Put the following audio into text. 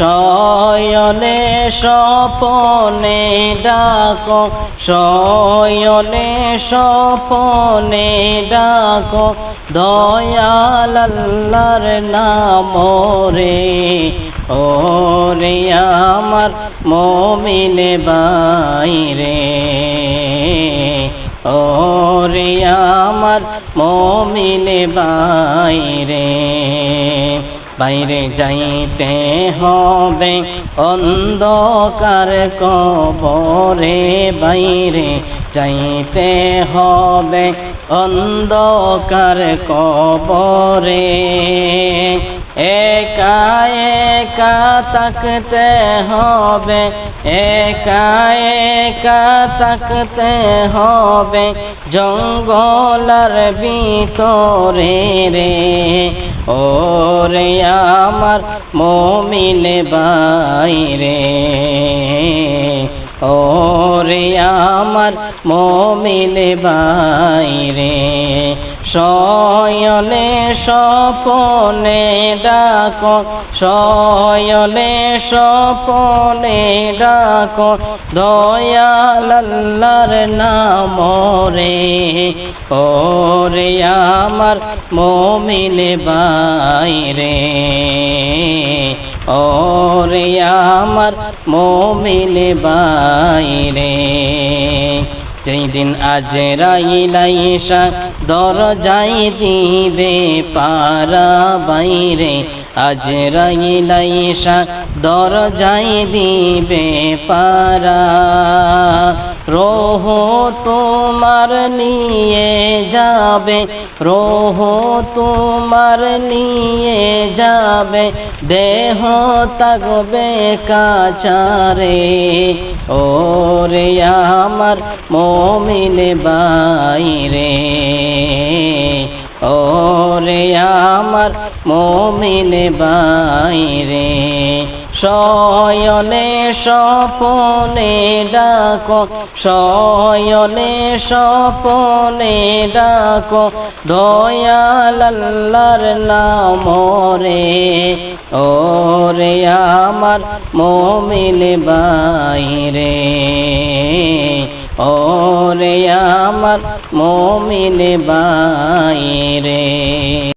শয়নে স্বপনে ডাকো শয়নে স্বপনে ডাকো দয়াল আল্লাহর নাম রে ওরে আমার মুমিন বাইরে ওরে আমার মুমিন বাইরে বাইরে যাইতে হবে অন্ধকার কবরে বাইরে যাইতে হবে অন্ধকার কবরে একা একা থাকতে হবে একা একা থাকতে হবে জঙ্গলার ভিতরে রে ওরে আমার মুমিন বাইরে ওরে আমার মুমিন বাইরে শয়নে স্বপনে ডাকো শয়নে স্বপনে ডাকো দয়াল আল্লাহর নাম রে ওরে আমার মুমিন বাইরে ওরে আমার মুমিন বাইরে যেই দিন আজরাইল আইসা দরজাই দিবে পারা বাইরে আজরাইল আইসা দরজাই দিবে পারা রোহ তোমার নিয়ে যাবে রোহ তোমার নিয়ে যাবে দেহ থাকবে কাচারে ওরে আমার মুমিন বাইরে ওরে আমার মুমিন বাইরে শয়নে স্বপনে ডাকো শয়নে স্বপনে ডাকো দয়াল আল্লাহর নাম রে ওরে আমার মুমিন বাইরে ওরে আমার মুমিন বাইরে।